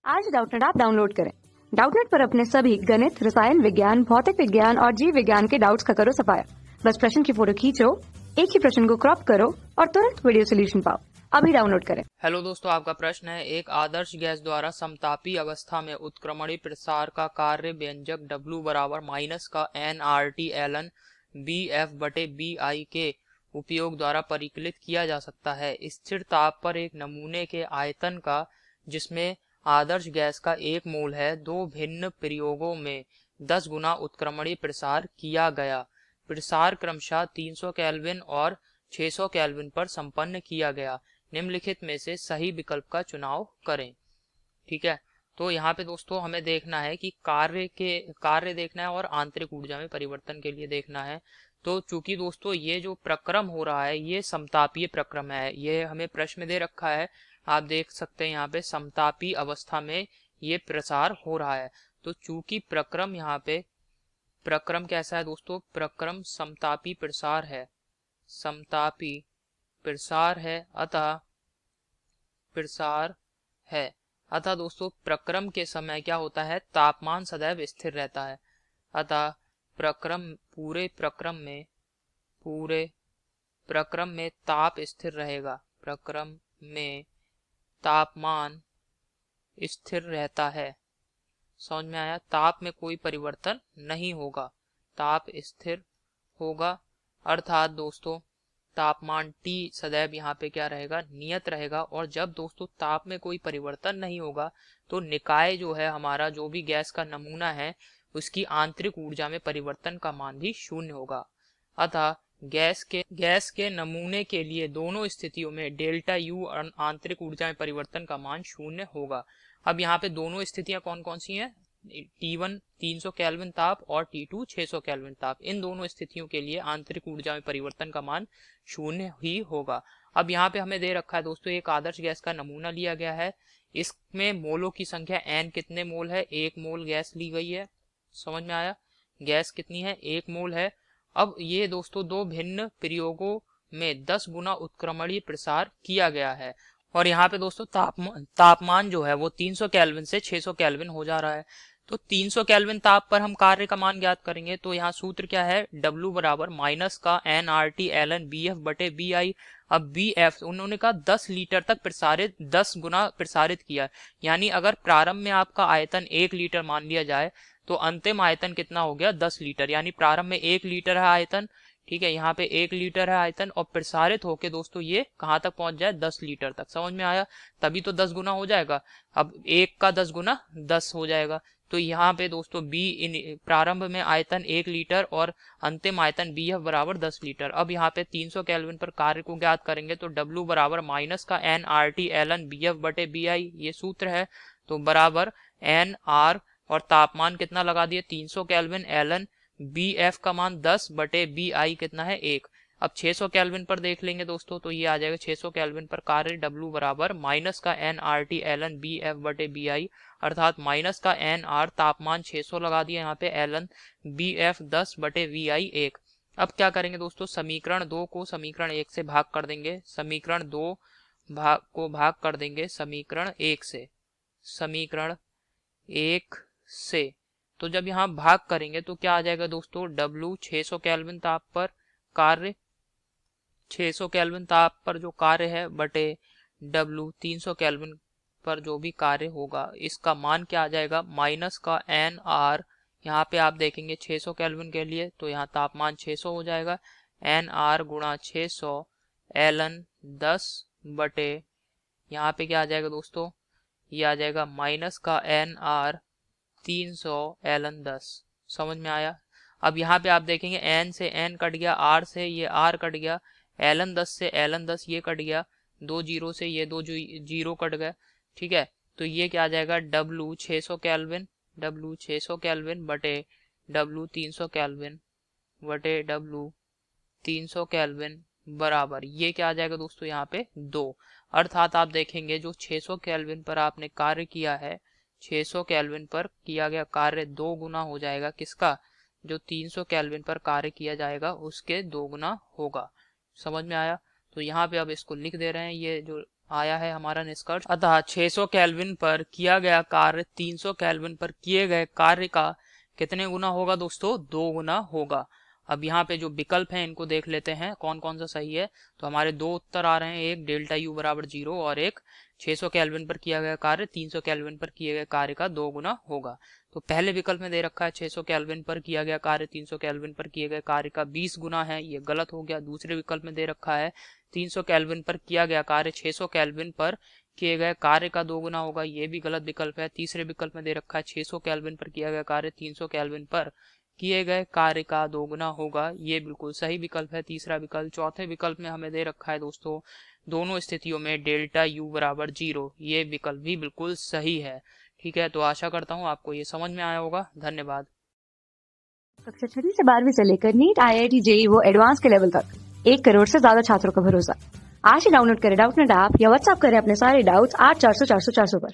आज Doubtnut app download करें। Doubtnut पर अपने सभी गणित, रसायन विज्ञान, भौतिक विज्ञान और जीव विज्ञान के डाउट्स का करो सफाया। बस प्रश्न की फोटो खींचो, एक ही प्रश्न को क्रॉप करो और तुरंत वीडियो सोल्यूशन पाओ। अभी डाउनलोड करें। हेलो दोस्तों, आपका प्रश्न है एक आदर्श गैस द्वारा समतापी अवस्था में उत्क्रमणीय प्रसार का कार्य व्यंजक W बराबर माइनस का nRT ln BF बटे BI के उपयोग द्वारा परिकलित किया जा सकता है। स्थिर ताप पर एक नमूने के आयतन का जिसमें आदर्श गैस का 1 मोल है, दो भिन्न प्रयोगों में 10 गुना उत्क्रमणीय प्रसार किया गया। प्रसार क्रमशः 300 केल्विन और 600 केल्विन पर संपन्न किया गया। निम्नलिखित में से सही विकल्प का चुनाव करें। ठीक है, तो यहाँ पे दोस्तों हमें देखना है कि कार्य देखना है और आंतरिक ऊर्जा में परिवर्तन के लिए देखना है। तो चूंकि दोस्तों ये जो प्रक्रम हो रहा है ये समतापीय प्रक्रम है, ये हमें प्रश्न में दे रखा है, आप देख सकते हैं यहाँ पे समतापी अवस्था में ये प्रसार हो रहा है। तो चूंकि प्रक्रम यहाँ पे प्रक्रम कैसा है दोस्तों, प्रक्रम समतापी प्रसार है, समतापी प्रसार है, अतः दोस्तों प्रक्रम के समय क्या होता है, तापमान सदैव स्थिर रहता है। अतः पूरे प्रक्रम में ताप स्थिर रहेगा, प्रक्रम में तापमान स्थिर रहता है। समझ में आया, ताप में कोई परिवर्तन नहीं होगा, ताप स्थिर होगा। अर्थात दोस्तों तापमान T सदैव यहाँ पे क्या रहेगा, नियत रहेगा। और जब दोस्तों ताप में कोई परिवर्तन नहीं होगा तो निकाय जो है हमारा, जो भी गैस का नमूना है, उसकी आंतरिक ऊर्जा में परिवर्तन का मान भी शून्य होगा। अतः गैस के नमूने के लिए दोनों स्थितियों में डेल्टा U आंतरिक ऊर्जा में परिवर्तन का मान शून्य होगा। अब यहाँ पे दोनों स्थितियां कौन कौन सी हैं, T1 300 केल्विन ताप और T2 600 केल्विन ताप, इन दोनों स्थितियों के लिए आंतरिक ऊर्जा में परिवर्तन का मान शून्य ही होगा। अब यहाँ पे हमें दे रखा है दोस्तों एक आदर्श गैस का नमूना लिया गया है, इसमें मोलों की संख्या n कितने मोल है, 1 मोल गैस ली गई है। समझ में आया, गैस कितनी है, 1 मोल है। अब ये दोस्तों दो भिन्न प्रयोगों में 10 गुना उत्क्रमणीय प्रसार किया गया है। और यहाँ पे दोस्तों तापमान जो है वो 300 केल्विन से 600 केल्विन हो जा रहा है। तो 300 केल्विन ताप पर हम कार्य का मान ज्ञात करेंगे। तो यहाँ सूत्र क्या है, W बराबर माइनस का nRT ln BF बटे BI। अब BF उन्होंने कहा 10 लीटर तक प्रसारित, 10 गुना प्रसारित किया, यानी अगर प्रारंभ में आपका आयतन 1 लीटर मान लिया जाए तो अंतिम आयतन कितना हो गया, 10 लीटर। यानी प्रारंभ में 1 लीटर है आयतन, ठीक है, यहाँ पे 1 लीटर है आयतन, और प्रसारित होके दोस्तों ये कहाँ तक पहुंच जाए, 10 लीटर तक। समझ में आया, तभी तो 10 गुना हो जाएगा। अब 1 का 10 गुना 10 हो जाएगा। तो यहाँ पे दोस्तों प्रारंभ में आयतन 1 लीटर और अंतिम आयतन BF बराबर 10 लीटर। अब यहाँ पे 300 केल्विन पर कार्य को ज्ञात करेंगे तो W बराबर माइनस का nRT ln BF बटे BI, ये सूत्र है। तो बराबर nR और तापमान कितना लगा दिए, 300 केल्विन, ln BF का मान 10 बटे BI कितना है, 1। अब 600 केल्विन पर देख लेंगे दोस्तों, तो ये आ जाएगा 600 केल्विन पर कार्य W बराबर माइनस का nRT ln BF बटे BI, अर्थात माइनस का nR तापमान 600 लगा दिया यहाँ पे, ln BF 10 बटे VI 1। अब क्या करेंगे दोस्तों, समीकरण 2 को समीकरण 1 से भाग कर देंगे, समीकरण 2 को भाग कर देंगे समीकरण 1 से, समीकरण 1 से। तो जब यहाँ भाग करेंगे तो क्या आ जाएगा दोस्तों, W 600 केल्विन ताप पर कार्य, 600 केल्विन ताप पर जो कार्य है बटे W 300 केल्विन पर जो भी कार्य होगा, इसका मान क्या आ जाएगा, माइनस का nR। यहाँ पे आप देखेंगे 600 केल्विन के लिए तो यहाँ तापमान 600 हो जाएगा, nR गुणा 600 ln 10 बटे, यहाँ पे क्या आ जाएगा दोस्तों, ये आ जाएगा माइनस का nR 300 ln 10। समझ में आया। अब यहाँ पे आप देखेंगे n से n कट गया, r से ये r कट गया, ln 10 से ln 10 ये कट गया, 2 जीरो से ये 2 जीरो कट गए। ठीक है, तो ये क्या आ जाएगा, W 600 केल्विन, W 600 केल्विन बटे W 300 केल्विन बटे W 300 केल्विन बराबर, ये क्या आ जाएगा दोस्तों, यहाँ पे 2। अर्थात आप देखेंगे जो 600 केल्विन पर आपने कार्य किया है, 600 केल्विन पर किया गया कार्य 2 गुना हो जाएगा किसका, जो 300 केल्विन पर कार्य किया जाएगा उसके 2 गुना होगा। समझ में आया। तो यहाँ पे अब इसको लिख दे रहे हैं, ये जो आया है हमारा निष्कर्ष। अतः 600 केल्विन पर किया गया कार्य 300 केल्विन पर किए गए कार्य का कितने गुना होगा दोस्तों? 2 गुना होगा। अब यहाँ पे जो विकल्प हैं इनको देख लेते हैं कौन कौन सा सही है। तो हमारे दो उत्तर आ रहे हैं, एक डेल्टा यू बराबर 0 और एक 600 केल्विन पर किया गया कार्य 300 केल्विन पर किए गए कार्य का 2 गुना होगा। तो पहले विकल्प में दे रखा है 600 केल्विन पर किया गया कार्य 300 केल्विन पर किए गए कार्य का 20 गुना है, ये गलत हो गया। दूसरे विकल्प में दे रखा है 300 केल्विन पर किया गया कार्य 600 केल्विन पर किए गए कार्य का 2 गुना होगा, ये भी गलत विकल्प है। तीसरे विकल्प में दे रखा है 600 केल्विन पर किया गया कार्य 300 केल्विन पर किए गए कार्य का 2 गुना होगा, ये बिल्कुल सही विकल्प है तीसरा विकल्प। चौथे विकल्प में हमें दे रखा है दोस्तों दोनों स्थितियों में डेल्टा यू बराबर 0, ये विकल्प भी बिल्कुल सही है। ठीक है, तो आशा करता हूँ आपको ये समझ में आया होगा। धन्यवाद। कक्षा 6वीं से 12वीं से लेकर नीट, IIT, JEE वो एडवांस के लेवल तक 1 करोड़ से ज्यादा छात्रों का भरोसा। आज ही डाउनलोड करें डाउटनेट ऐप या व्हाट्सएप करें अपने सारे डाउट्स 8400 400 400 पर।